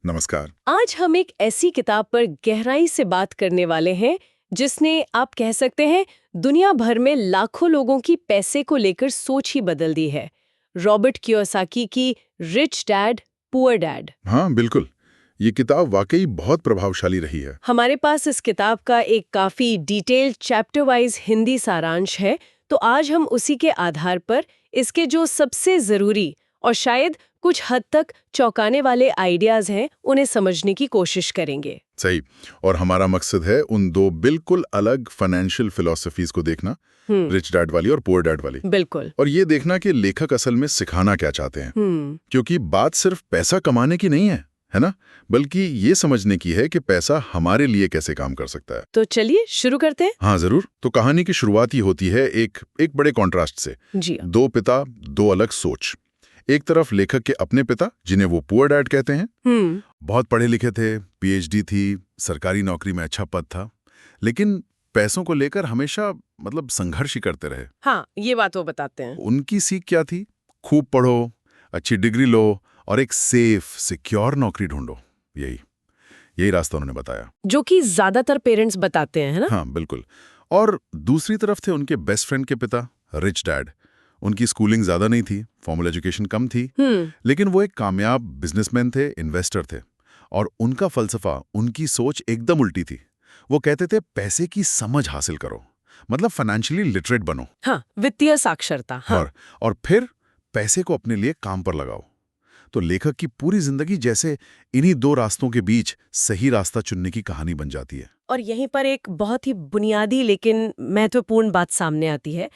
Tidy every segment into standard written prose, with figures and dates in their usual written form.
नमस्कार। आज हम एक ऐसी किताब पर गहराई से बात करने वाले हैं जिसने आप कह सकते हैं दुनिया भर में लाखों लोगों की पैसे को लेकर सोच ही बदल दी है। रॉबर्ट कियोसाकी की रिच डैड पुअर डैड। हाँ बिल्कुल, ये किताब वाकई बहुत प्रभावशाली रही है। हमारे पास इस किताब का एक काफी डिटेल्ड चैप्टर वाइज हिंदी सारांश है, तो आज हम उसी के आधार पर इसके जो सबसे जरूरी और शायद कुछ हद तक चौंकाने वाले आइडियाज हैं उन्हें समझने की कोशिश करेंगे। सही। और हमारा मकसद है उन दो बिल्कुल अलग फाइनेंशियल फिलॉसफीज को देखना, रिच डैड वाली और पुअर डैड वाली। बिल्कुल। और ये देखना कि लेखक असल में सिखाना क्या चाहते हैं। क्योंकि बात सिर्फ पैसा कमाने की नहीं है ना, बल्कि ये समझने की है कि पैसा हमारे लिए कैसे काम कर सकता है। तो चलिए शुरू करते हैं। हाँ जरूर। तो कहानी की शुरुआत ही होती है एक बड़े कॉन्ट्रास्ट से। जी। दो पिता, दो अलग सोच। एक तरफ लेखक के अपने पिता, जिन्हें वो पुअर डैड कहते हैं, बहुत पढ़े लिखे थे, पीएचडी थी, सरकारी नौकरी में अच्छा पद था, लेकिन पैसों को लेकर हमेशा संघर्ष ही करते रहे। हाँ, ये बात वो बताते हैं। उनकी सीख क्या थी? खूब पढ़ो, अच्छी डिग्री लो और एक सेफ सिक्योर नौकरी ढूंढो। यही रास्ता उन्होंने बताया, जो कि ज्यादातर पेरेंट्स बताते हैं, है ना? हाँ बिल्कुल। और दूसरी तरफ थे उनके बेस्ट फ्रेंड के पिता, रिच डैड। उनकी स्कूलिंग ज्यादा नहीं थी, फॉर्मल एजुकेशन कम थी, लेकिन वो एक कामयाब बिजनेसमैन थे, इन्वेस्टर थे। और उनका फलसफा, उनकी सोच एकदम उल्टी थी। वो कहते थे पैसे की समझ हासिल करो, फाइनेंशियली लिटरेट बनो। हाँ, वित्तीय साक्षरता। हाँ। और फिर पैसे को अपने लिए काम पर लगाओ। तो लेखक की पूरी जिंदगी जैसे इन्हीं दो रास्तों के बीच सही रास्ता चुनने की कहानी बन जाती है। और यहीं पर एक बहुत ही बुनियादी लेकिन महत्वपूर्ण बात सामने आती है।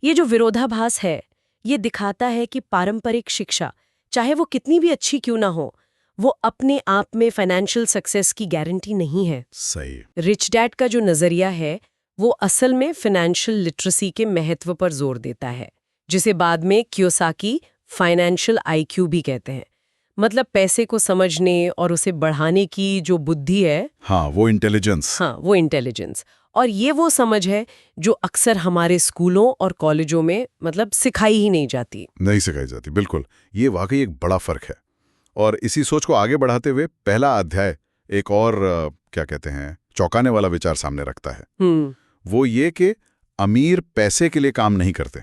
ये जो विरोधाभास है, ये दिखाता है कि पारंपरिक शिक्षा, चाहे वो कितनी भी अच्छी क्यों ना हो, वो अपने आप में फाइनेंशियल सक्सेस की गारंटी नहीं है। सही। रिच डैड का जो नजरिया है, वो असल में फाइनेंशियल लिटरेसी के महत्व पर जोर देता है, जिसे बाद में कियोसाकी फाइनेंशियल आईक्यू भी कहते हैं। मतलब पैसे को समझने और उसे बढ़ाने की जो बुद्धि है, हाँ वो इंटेलिजेंस। हाँ वो इंटेलिजेंस। और ये वो समझ है जो अक्सर हमारे स्कूलों और कॉलेजों में सिखाई ही नहीं जाती। बिल्कुल। ये वाकई एक बड़ा फर्क है। और इसी सोच को आगे बढ़ाते हुए पहला अध्याय एक और क्या कहते हैं, चौंकाने वाला विचार सामने रखता है। वो ये कि अमीर पैसे के लिए काम नहीं करते।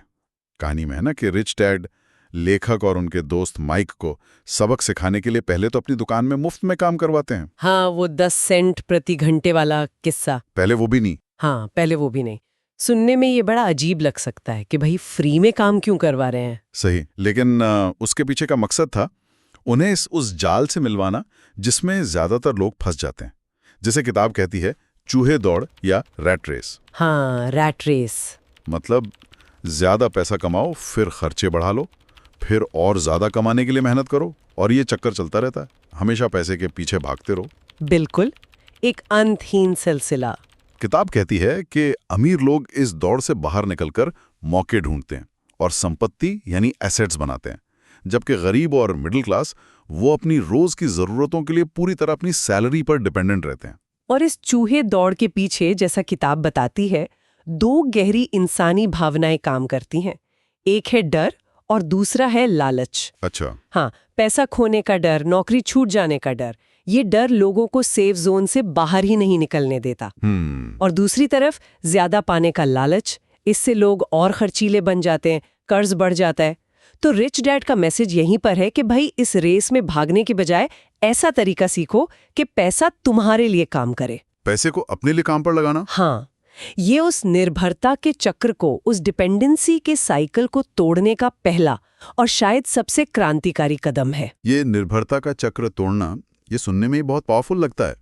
कहानी में है ना कि रिच डैड लेखक और उनके दोस्त माइक को सबक सिखाने के लिए पहले तो अपनी दुकान में मुफ्त में काम करवाते हैं। हाँ, वो 10 सेंट प्रति घंटे वाला किस्सा। पहले वो भी नहीं। हाँ, पहले वो भी नहीं। सुनने में ये बड़ा अजीब लग सकता है कि भाई फ्री में काम क्यों करवा रहे हैं। सही, लेकिन उसके पीछे का मकसद था उन्हें उस जाल से मिलवाना जिसमें ज्यादातर लोग फंस जाते हैं, जिसे किताब कहती है चूहे दौड़ या रैट रेस। हाँ, रैट रेस। ज्यादा पैसा कमाओ, फिर खर्चे बढ़ा लो, फिर और ज्यादा कमाने के लिए मेहनत करो, और ये चक्कर चलता रहता है। हमेशा पैसे के पीछे भागते रहो। बिल्कुल, एक अंतहीन सिलसिला। किताब कहती है कि अमीर लोग इस दौड़ से बाहर निकलकर मौके ढूंढते हैं और संपत्ति यानी एसेट्स बनाते हैं, जबकि गरीब और मिडिल क्लास वो अपनी रोज की जरूरतों के लिए पूरी तरह अपनी सैलरी पर डिपेंडेंट रहते हैं। और इस चूहे दौड़ के पीछे, जैसा किताब बताती है, दो गहरी इंसानी भावनाएं काम करती हैं। एक है डर और दूसरा है लालच। अच्छा। हाँ, पैसा खोने का डर, नौकरी छूट जाने का डर। ये डर लोगों को सेफ जोन से बाहर ही नहीं निकलने देता। और दूसरी तरफ ज्यादा पाने का लालच, इससे लोग और खर्चीले बन जाते हैं, कर्ज बढ़ जाता है। तो रिच डैड का मैसेज यहीं पर है कि भाई इस रेस में भागने के बजाय ऐसा तरीका सीखो कि पैसा तुम्हारे लिए काम करे। पैसे को अपने लिए काम पर लगाना। हाँ, ये उस निर्भरता के चक्र को, उस डिपेंडेंसी के साइकिल को तोड़ने का पहला और शायद सबसे क्रांतिकारी कदम है। ये निर्भरता का चक्र तोड़ना, ये सुनने में ही बहुत पावरफुल लगता है।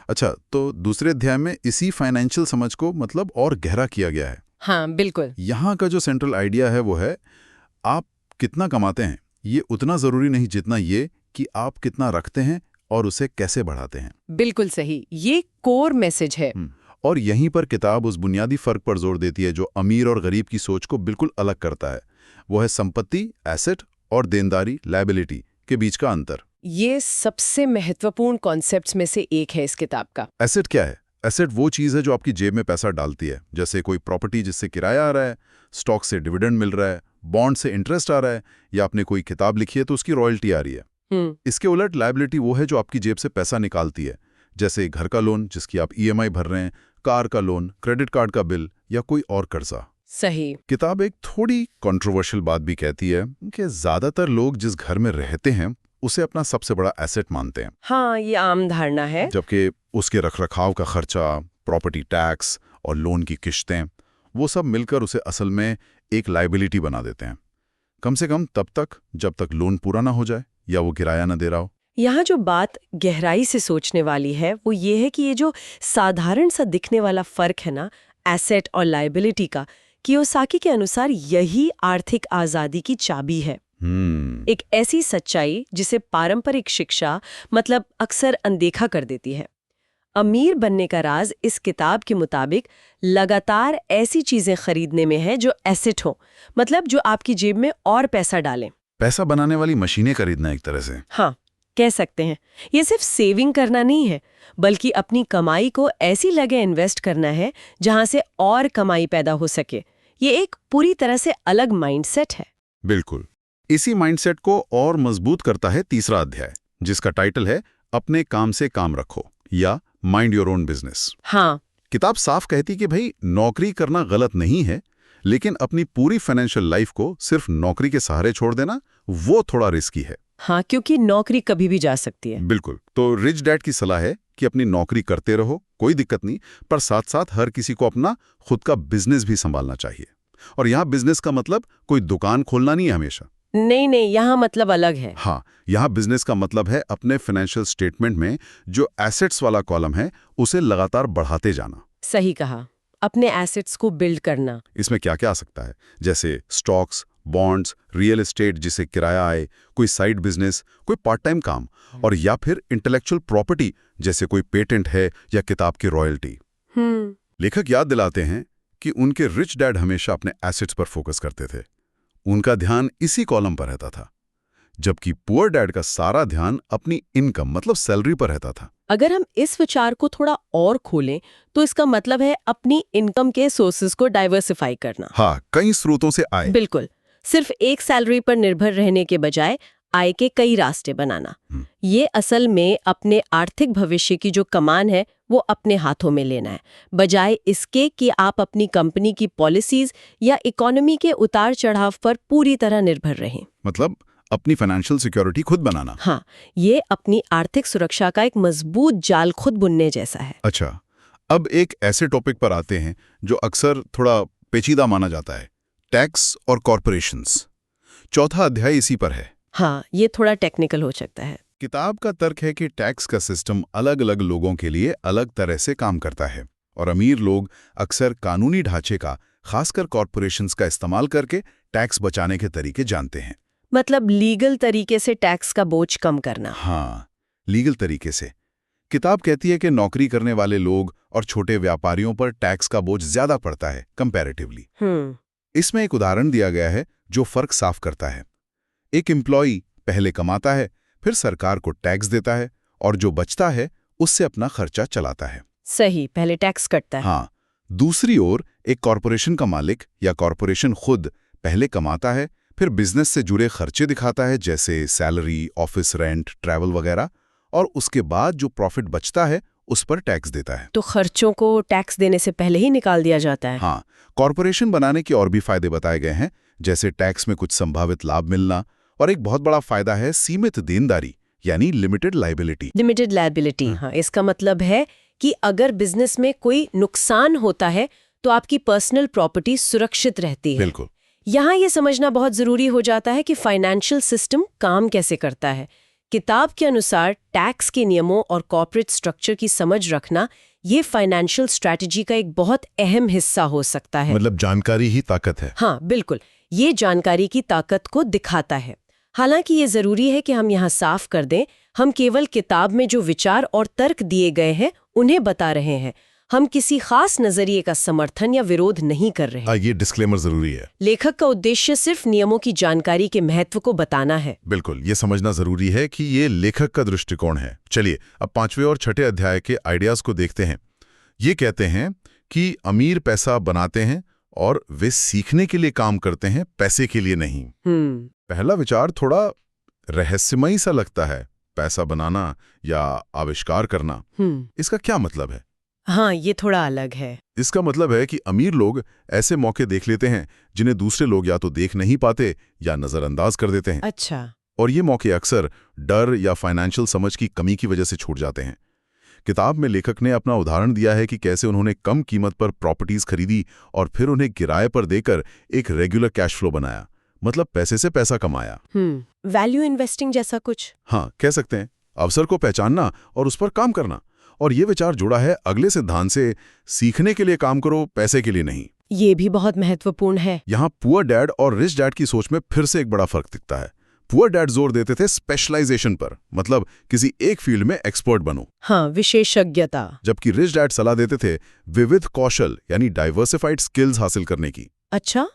अच्छा, तो दूसरे अध्याय में इसी फाइनेंशियल समझ को और गहरा किया गया है। हाँ बिल्कुल। यहाँ का जो सेंट्रल आइडिया है वो है, आप कितना कमाते हैं ये उतना जरूरी नहीं जितना ये कि आप कितना रखते हैं और उसे कैसे बढ़ाते हैं। बिल्कुल सही, ये कोर मैसेज है। और यहीं पर किताब उस बुनियादी फर्क पर जोर देती है जो अमीर और गरीब की सोच को बिल्कुल अलग करता है। वो है संपत्ति, एसेट, और देनदारी, लायबिलिटी के बीच का अंतर। ये सबसे महत्वपूर्ण कॉन्सेप्ट्स में से एक है इस किताब का। एसेट क्या है? एसेट वो चीज है जो आपकी जेब में पैसा डालती है, जैसे कोई प्रॉपर्टी जिससे किराया आ रहा है, स्टॉक से डिविडेंड मिल रहा है, बॉन्ड से इंटरेस्ट आ रहा है, या आपने कोई किताब लिखी है तो उसकी रॉयल्टी आ रही है। इसके उलट लायबिलिटी वो है जो आपकी जेब से पैसा निकालती है, जैसे घर का लोन जिसकी आप ईएमआई भर रहे हैं, कार का लोन, क्रेडिट कार्ड का बिल या कोई और कर्जा। सही। किताब एक थोड़ी कंट्रोवर्शियल बात भी कहती है कि ज्यादातर लोग जिस घर में रहते हैं उसे अपना सबसे बड़ा एसेट मानते हैं। हाँ, ये आम धारणा है। जबकि उसके रखरखाव का खर्चा, प्रॉपर्टी टैक्स और लोन की किश्तें, वो सब मिलकर उसे असल में एक लायबिलिटी बना देते हैं, कम से कम तब तक जब तक लोन पूरा ना हो जाए या वो किराया ना दे रहा हो। यहाँ जो बात गहराई से सोचने वाली है वो ये है कि ये जो साधारण सा दिखने वाला फर्क है ना एसेट और लायबिलिटी का, कियोसाकी के अनुसार यही आर्थिक आजादी की चाबी है। एक ऐसी सच्चाई जिसे पारंपरिक शिक्षा मतलब अक्सर अनदेखा कर देती है। अमीर बनने का राज इस किताब के मुताबिक लगातार ऐसी चीजें खरीदने में है जो एसेट हो, मतलब जो आपकी जेब में और पैसा डालें। पैसा बनाने वाली मशीनें खरीदना एक तरह से। हाँ, कह सकते हैं। ये सिर्फ सेविंग करना नहीं है, बल्कि अपनी कमाई को ऐसी जगह इन्वेस्ट करना है जहां से और कमाई पैदा हो सके। ये एक पूरी तरह से अलग माइंडसेट है। बिल्कुल। इसी माइंडसेट को और मजबूत करता है तीसरा अध्याय, जिसका टाइटल है अपने काम से काम रखो या माइंड योर ओन बिजनेस। हाँ, किताब साफ कहती कि भाई नौकरी करना गलत नहीं है, लेकिन अपनी पूरी फाइनेंशियल लाइफ को सिर्फ नौकरी के सहारे छोड़ देना वो थोड़ा रिस्की है। हाँ, क्योंकि नौकरी कभी भी जा सकती है। बिल्कुल। तो रिच डैड की सलाह है कि अपनी नौकरी करते रहो, कोई दिक्कत नहीं, पर साथ साथ हर किसी को अपना खुद का बिजनेस भी संभालना चाहिए। और यहाँ बिजनेस का मतलब कोई दुकान खोलना नहीं है हमेशा। नहीं, यहाँ मतलब अलग है। हाँ, यहाँ बिजनेस का मतलब है अपने फाइनेंशियल स्टेटमेंट में जो एसेट्स वाला कॉलम है उसे लगातार बढ़ाते जाना। सही कहा, अपने एसेट्स को बिल्ड करना। इसमें क्या क्या आ सकता है, जैसे स्टॉक्स, बॉन्ड्स, रियल एस्टेट जिसे किराया आए, कोई साइड बिजनेस, कोई पार्ट टाइम काम, और या फिर इंटेलेक्चुअल प्रॉपर्टी जैसे कोई पेटेंट है या किताब की रॉयल्टी। लेखक याद दिलाते हैं कि उनके रिच डैड हमेशा अपने एसेट्स पर फोकस करते थे, उनका ध्यान इसी कॉलम पर रहता था, जबकि पुअर डैड का सारा ध्यान अपनी इनकम मतलब सैलरी पर रहता था। अगर हम इस विचार को थोड़ा और खोलें तो इसका मतलब है अपनी इनकम के सोर्सेज को डाइवर्सिफाई करना। हाँ, कई स्रोतों से आय। बिल्कुल, सिर्फ एक सैलरी पर निर्भर रहने के बजाय आय के कई रास्ते बनाना। ये असल में अपने आर्थिक भविष्य की जो कमान है वो अपने हाथों में लेना है, बजाय इसके कि आप अपनी कंपनी की पॉलिसीज या इकोनॉमी के उतार चढ़ाव पर पूरी तरह निर्भर रहें। मतलब अपनी फाइनेंशियल सिक्योरिटी खुद बनाना। हाँ, ये अपनी आर्थिक सुरक्षा का एक मजबूत जाल खुद बुनने जैसा है। अच्छा, अब एक ऐसे टॉपिक पर आते हैं जो अक्सर थोड़ा पेचीदा माना जाता है, टैक्स और कॉरपोरेशंस। चौथा अध्याय इसी पर है। हाँ, ये थोड़ा टेक्निकल हो सकता है। किताब का तर्क है कि टैक्स का सिस्टम अलग अलग लोगों के लिए अलग तरह से काम करता है, और अमीर लोग अक्सर कानूनी ढांचे का, खासकर कॉरपोरेशंस का इस्तेमाल करके टैक्स बचाने के तरीके जानते हैं। मतलब लीगल तरीके से टैक्स का बोझ कम करना। हाँ, लीगल तरीके से। किताब कहती है कि नौकरी करने वाले लोग और छोटे व्यापारियों पर टैक्स का बोझ ज्यादा पड़ता है कंपैरेटिवली। इसमें एक उदाहरण दिया गया है जो फर्क साफ करता है। एक एम्प्लॉई पहले कमाता है, फिर सरकार को टैक्स देता है, और जो बचता है उससे अपना खर्चा चलाता है। सही, पहले टैक्स कटता है। हाँ, दूसरी ओर एक कॉरपोरेशन का मालिक या कॉरपोरेशन खुद पहले कमाता है, फिर बिजनेस से जुड़े खर्चे दिखाता है जैसे सैलरी, ऑफिस रेंट, ट्रैवल वगैरह, और उसके बाद जो प्रॉफिट बचता है उस पर टैक्स देता है। तो खर्चों को टैक्स देने से पहले ही निकाल दिया जाता है। हाँ, कॉरपोरेशन बनाने के और भी फायदे बताए गए हैं, जैसे टैक्स में कुछ संभावित लाभ मिलना, और एक बहुत बड़ा फायदा है सीमित देनदारी यानी लिमिटेड लायबिलिटी। लिमिटेड लायबिलिटी, हाँ, इसका मतलब है कि अगर बिजनेस में कोई नुकसान होता है तो आपकी पर्सनल प्रॉपर्टी सुरक्षित रहती है। बिल्कुल। यहाँ ये समझना बहुत जरूरी हो जाता है कि फाइनेंशियल सिस्टम काम कैसे करता है। किताब के अनुसार टैक्स के नियमों और कॉर्पोरेट स्ट्रक्चर की समझ रखना ये फाइनेंशियल स्ट्रैटेजी का एक बहुत अहम हिस्सा हो सकता है। मतलब जानकारी ही ताकत है। हाँ, बिल्कुल, ये जानकारी की ताकत को दिखाता है। हालांकि ये जरूरी है कि हम यहाँ साफ कर दें, हम केवल किताब में जो विचार और तर्क दिए गए हैं उन्हें बता रहे हैं। हम किसी खास नजरिए का समर्थन या विरोध नहीं कर रहे। ये डिस्क्लेमर जरूरी है। लेखक का उद्देश्य सिर्फ नियमों की जानकारी के महत्व को बताना है। बिल्कुल, ये समझना जरूरी है कि ये लेखक का दृष्टिकोण है। चलिए अब 5वें और 6ठे अध्याय के आइडियाज को देखते हैं। ये कहते हैं कि अमीर पैसा बनाते हैं और वे सीखने के लिए काम करते हैं, पैसे के लिए नहीं। पहला विचार थोड़ा रहस्यमयी सा लगता है, पैसा बनाना या आविष्कार करना। इसका क्या मतलब है? हाँ, ये थोड़ा अलग है। इसका मतलब है कि अमीर लोग ऐसे मौके देख लेते हैं जिन्हें दूसरे लोग या तो देख नहीं पाते या नजरअंदाज कर देते हैं। अच्छा। और ये मौके अक्सर डर या फाइनेंशियल समझ की कमी की वजह से छूट जाते हैं। किताब में लेखक ने अपना उदाहरण दिया है कि कैसे उन्होंने कम कीमत पर प्रॉपर्टीज खरीदी और फिर उन्हें किराए पर देकर एक रेगुलर कैश फ्लो बनाया, मतलब पैसे से पैसा कमाया। वैल्यू इन्वेस्टिंग जैसा कुछ? हाँ, कह सकते हैं। अवसर को पहचानना और उस पर काम करना। और ये विचार जुड़ा है अगले सिद्धांत से, सीखने के लिए काम करो, पैसे के लिए नहीं। ये भी बहुत महत्वपूर्ण है। यहाँ पुअर डैड और रिच डैड की सोच में फिर से एक बड़ा फर्क दिखता है। पुअर डैड जोर देते थे स्पेशलाइजेशन पर, मतलब किसी एक फील्ड में एक्सपर्ट बनो। हाँ, विशेषज्ञता। जबकि रिच डैड सलाह देते थे विविध कौशल यानी डाइवर्सिफाइड स्किल्स हासिल करने की। अच्छा,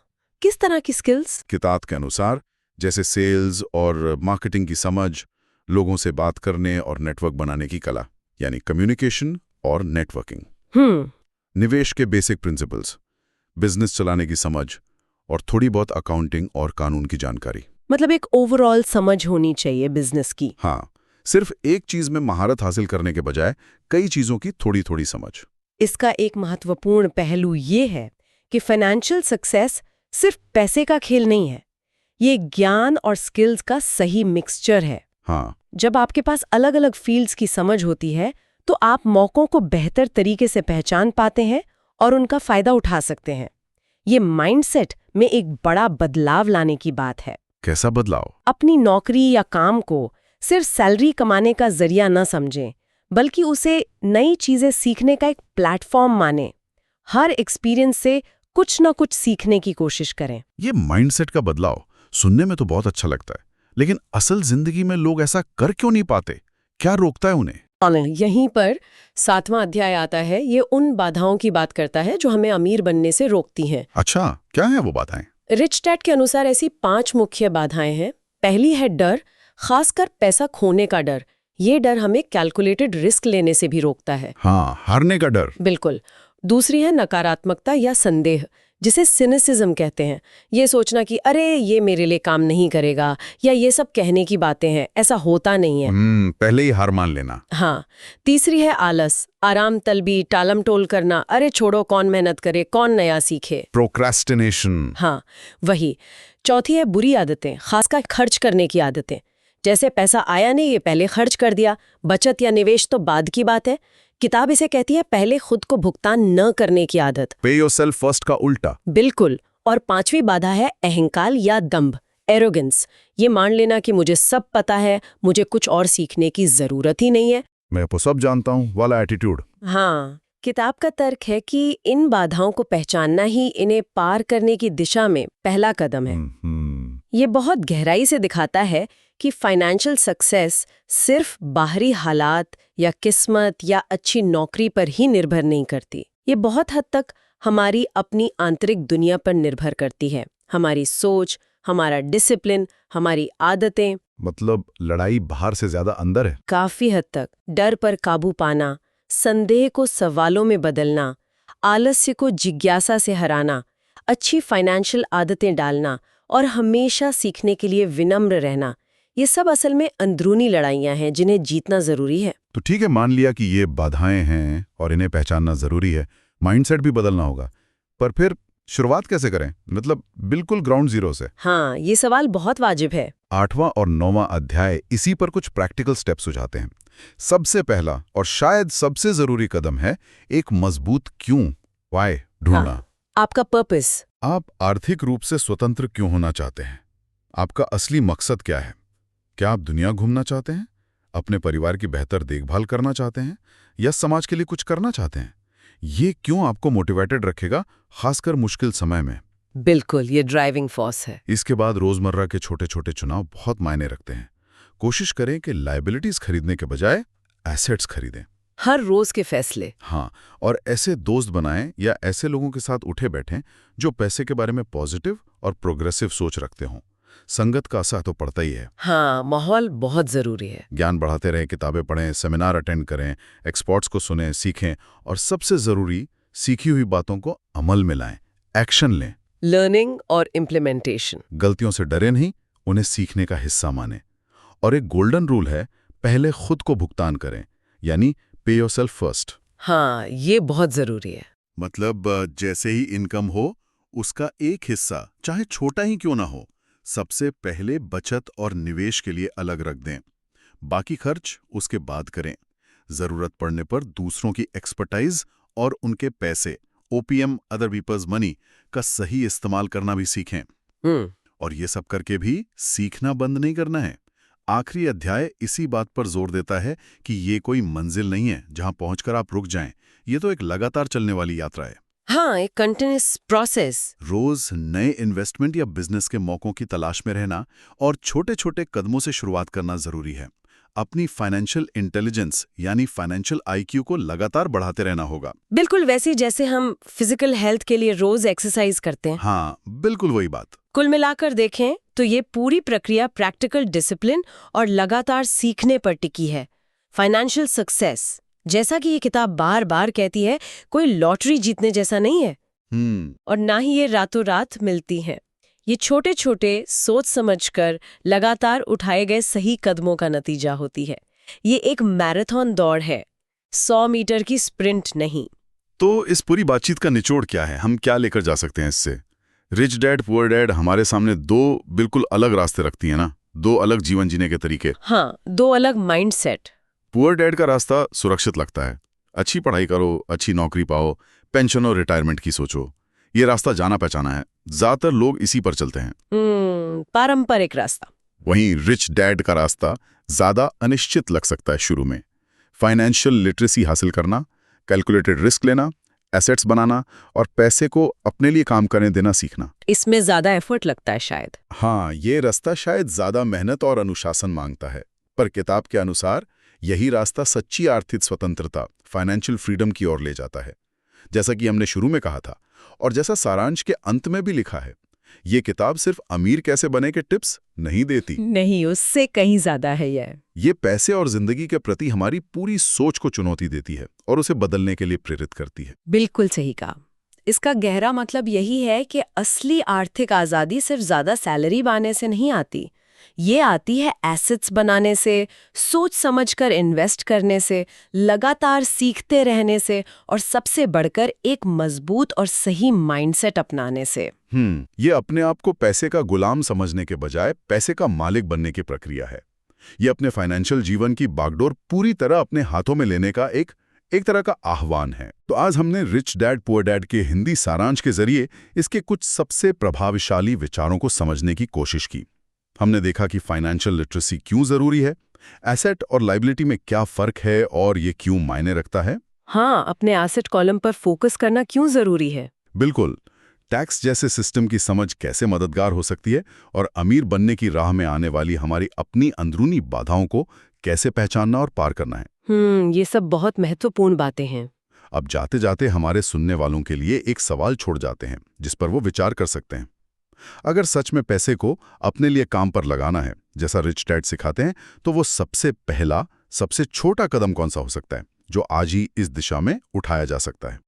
किस तरह की स्किल्स? किताब के अनुसार जैसे सेल्स और मार्केटिंग की समझ, लोगों से बात करने और नेटवर्क बनाने की कला, यानी कम्युनिकेशन और नेटवर्किंग। निवेश के बेसिक प्रिंसिपल्स, बिजनेस चलाने की समझ और थोड़ी बहुत अकाउंटिंग और कानून की जानकारी। मतलब एक ओवरऑल समझ होनी चाहिए बिजनेस की। हाँ, सिर्फ एक चीज में महारत हासिल करने के बजाय कई चीजों की थोड़ी थोड़ी समझ। इसका एक महत्वपूर्ण पहलू ये है कि फाइनेंशियल सक्सेस सिर्फ पैसे का खेल नहीं है, ये ज्ञान और स्किल्स का सही मिक्सचर है। हाँ, जब आपके पास अलग अलग फील्ड्स की समझ होती है तो आप मौकों को बेहतर तरीके से पहचान पाते हैं और उनका फायदा उठा सकते हैं। ये माइंडसेट में एक बड़ा बदलाव लाने की बात है। कैसा बदलाव? अपनी नौकरी या काम को सिर्फ सैलरी कमाने का जरिया न समझें, बल्कि उसे नई चीजें सीखने का एक प्लेटफॉर्म माने। हर एक्सपीरियंस से कुछ न कुछ सीखने की कोशिश करें। ये माइंडसेट का बदलाव सुनने में तो बहुत अच्छा लगता है, लेकिन असल जिंदगी में लोग ऐसा कर क्यों नहीं पाते? क्या रोकता है उन्हें? यहीं पर 7वां अध्याय आता है। ये उन बाधाओं की बात करता है जो हमें अमीर बनने से रोकती हैं। अच्छा, क्या है वो बाधाएं? रिच डैड के अनुसार ऐसी 5 मुख्य बाधाएं हैं। पहली है डर, खासकर पैसा खोने का डर। ये डर हमें कैलकुलेटेड रिस्क लेने से भी रोकता है। हाँ, हारने का डर। बिल्कुल। दूसरी है नकारात्मकता या संदेह, जिसे सिनिसिज्म कहते हैं। ये सोचना कि अरे ये मेरे लिए काम नहीं करेगा, या ये सब कहने की बातें हैं, ऐसा होता नहीं है। पहले ही हार मान लेना। हाँ। तीसरी है आलस, आराम तलबी, टालम टोल करना। अरे छोड़ो, कौन मेहनत करे, कौन नया सीखे। प्रोक्रेस्टिनेशन। हाँ, वही। चौथी है बुरी आदतें, खासकर खर्च करने की आदतें। जैसे पैसा आया नहीं, ये पहले खर्च कर दिया। बचत या निवेश तो बाद की बात है। किताब इसे कहती है पहले खुद को भुगतान न करने की आदत। पे योरसेल्फ फर्स्ट का उल्टा। बिल्कुल। और 5वीं बाधा है अहंकार या दंभ, एरोगेंस। ये मान लेना कि मुझे सब पता है, मुझे कुछ और सीखने की जरूरत ही नहीं है, मैं तो सब जानता हूँ वाला एटीट्यूड। हाँ। किताब का तर्क है कि इन बाधाओं को पहचानना ही इन्हें पार करने की दिशा में पहला कदम है। ये बहुत गहराई से दिखाता है कि फाइनेंशियल सक्सेस सिर्फ बाहरी हालात या किस्मत या अच्छी नौकरी पर ही निर्भर नहीं करती। ये बहुत हद तक हमारी अपनी आंतरिक दुनिया पर निर्भर करती है। हमारी सोच, हमारा डिसिप्लिन, हमारी आदतें। मतलब लड़ाई बाहर से ज्यादा अंदर है। काफी हद तक डर पर काबू पाना, संदेह को सवालों में बदलना, आलस्य को जिज्ञासा से हराना, अच्छी फाइनेंशियल आदतें डालना और हमेशा सीखने के लिए विनम्र रहना, ये सब असल में अंदरूनी लड़ाइयां हैं जिन्हें जीतना जरूरी है। तो ठीक है, मान लिया कि ये बाधाएं हैं और इन्हें पहचानना जरूरी है, माइंडसेट भी बदलना होगा, पर फिर शुरुआत कैसे करें? मतलब बिल्कुल ग्राउंड जीरो से। हाँ, ये सवाल बहुत वाजिब है। 8वां और 9वां अध्याय इसी पर कुछ प्रैक्टिकल स्टेप्स सुझाते हैं। सबसे पहला और शायद सबसे जरूरी कदम है एक मजबूत क्यों, व्हाई ढूंढना। हाँ, आपका पर्पस। आप आर्थिक रूप से स्वतंत्र क्यों होना चाहते हैं? आपका असली मकसद क्या है? क्या आप दुनिया घूमना चाहते हैं, अपने परिवार की बेहतर देखभाल करना चाहते हैं, या समाज के लिए कुछ करना चाहते हैं? ये क्यों आपको मोटिवेटेड रखेगा, खासकर मुश्किल समय में। बिल्कुल, ये ड्राइविंग फोर्स है। इसके बाद रोजमर्रा के छोटे छोटे चुनाव बहुत मायने रखते हैं। कोशिश करें कि लायबिलिटीज खरीदने के बजाय एसेट्स खरीदें। हर रोज के फैसले। हाँ, और ऐसे दोस्त बनाएं या ऐसे लोगों के साथ उठे बैठें जो पैसे के बारे में पॉजिटिव और प्रोग्रेसिव सोच रखते हों। संगत का असर तो पड़ता ही है। हाँ, माहौल बहुत जरूरी है। ज्ञान बढ़ाते रहें, किताबें पढ़ें, सेमिनार अटेंड करें, एक्सपर्ट्स को सुनें, सीखें और सबसे जरूरी सीखी हुई बातों को अमल में लाएं, एक्शन लें। लर्निंग और इम्प्लीमेंटेशन। गलतियों से डरे नहीं, उन्हें सीखने का हिस्सा मानें। और एक गोल्डन रूल है, पहले खुद को भुगतान करें, यानी पे योरसेल्फ फर्स्ट। हाँ, ये बहुत जरूरी है। मतलब जैसे ही इनकम हो, उसका एक हिस्सा, चाहे छोटा ही क्यों ना हो, सबसे पहले बचत और निवेश के लिए अलग रख दें। बाकी खर्च उसके बाद करें। जरूरत पड़ने पर दूसरों की एक्सपर्टाइज और उनके पैसे, ओपीएम अदर पीपल्स मनी, का सही इस्तेमाल करना भी सीखें। और ये सब करके भी सीखना बंद नहीं करना है। आखिरी अध्याय इसी बात पर जोर देता है कि ये कोई मंजिल नहीं है जहां पहुंचकर आप रुक जाएं। ये तो एक लगातार चलने वाली यात्रा है। हाँ, एक कंटिन्यूअस प्रोसेस। रोज नए इन्वेस्टमेंट या बिजनेस के मौकों की तलाश में रहना और छोटे छोटे कदमों से शुरुआत करना जरूरी है। अपनी फाइनेंशियल इंटेलिजेंस यानी फाइनेंशियल आईक्यू को लगातार बढ़ाते रहना होगा। बिल्कुल वैसे जैसे हम फिजिकल हेल्थ के लिए रोज एक्सरसाइज करते हैं। हाँ, बिल्कुल वही बात। कुल मिलाकर देखें तो ये पूरी प्रक्रिया प्रैक्टिकल डिसिप्लिन और लगातार सीखने पर टिकी है। फाइनेंशियल सक्सेस, जैसा कि ये किताब बार बार कहती है, कोई लॉटरी जीतने जैसा नहीं है। और ना ही ये रातों रात मिलती है। ये छोटे छोटे सोच समझकर लगातार उठाए गए सही कदमों का नतीजा होती है। ये एक मैराथन दौड़ है, 100 मीटर की स्प्रिंट नहीं। तो इस पूरी बातचीत का निचोड़ क्या है? हम क्या लेकर जा सकते हैं इससे? रिच डैड पुअर डैड हमारे सामने दो बिल्कुल अलग रास्ते रखती है ना, दो अलग जीवन जीने के तरीके। हाँ, दो अलग माइंडसेट। पुअर डैड का रास्ता सुरक्षित लगता है, अच्छी पढ़ाई करो, अच्छी नौकरी पाओ, पेंशन और रिटायरमेंट की सोचो। ये रास्ता जाना पहचाना है, ज्यादातर लोग इसी पर चलते हैं। पारंपरिक रास्ता। वहीं रिच डैड का रास्ता ज्यादा अनिश्चित लग सकता है शुरू में। फाइनेंशियल लिटरेसी हासिल करना, कैलकुलेटेड रिस्क लेना, एसेट्स बनाना और पैसे को अपने लिए काम करने देना सीखना। इसमें ज्यादा एफर्ट लगता है शायद। हाँ, ये रास्ता शायद ज्यादा मेहनत और अनुशासन मांगता है, पर किताब के अनुसार यही रास्ता सच्ची आर्थिक स्वतंत्रता, फाइनेंशियल फ्रीडम की ओर ले जाता है। जैसा कि हमने शुरू में कहा था और जैसा सारांश के अंत में भी लिखा है, ये किताब सिर्फ अमीर कैसे बने के टिप्स नहीं देती। नहीं, उससे कहीं ज्यादा है ये पैसे और जिंदगी के प्रति हमारी पूरी सोच को चुनौती देती है और उसे बदलने के लिए प्रेरित करती है। बिल्कुल सही कहा। इसका गहरा मतलब यही है कि असली आर्थिक आजादी सिर्फ ज्यादा सैलरी पाने से नहीं आती। ये आती है एसेट्स बनाने से, सोच समझकर इन्वेस्ट करने से, लगातार सीखते रहने से और सबसे बढ़कर एक मजबूत और सही माइंडसेट अपनाने से। ये अपने आप को पैसे का गुलाम समझने के बजाय पैसे का मालिक बनने की प्रक्रिया है। ये अपने फाइनेंशियल जीवन की बागडोर पूरी तरह अपने हाथों में लेने का एक तरह का आह्वान है। तो आज हमने रिच डैड पुअर डैड के हिंदी सारांश के जरिए इसके कुछ सबसे प्रभावशाली विचारों को समझने की कोशिश की। हमने देखा कि फाइनेंशियल लिटरेसी क्यों जरूरी है, एसेट और लायबिलिटी में क्या फर्क है और ये क्यों मायने रखता है। हाँ, अपने एसेट कॉलम पर फोकस करना क्यों जरूरी है। बिल्कुल, टैक्स जैसे सिस्टम की समझ कैसे मददगार हो सकती है और अमीर बनने की राह में आने वाली हमारी अपनी अंदरूनी बाधाओं को कैसे पहचानना और पार करना है। ये सब बहुत महत्वपूर्ण बातें हैं। अब जाते जाते हमारे सुनने वालों के लिए एक सवाल छोड़ जाते हैं जिस पर वो विचार कर सकते हैं। अगर सच में पैसे को अपने लिए काम पर लगाना है, जैसा रिच डैड सिखाते हैं, तो वो सबसे पहला, सबसे छोटा कदम कौन सा हो सकता है जो आज ही इस दिशा में उठाया जा सकता है?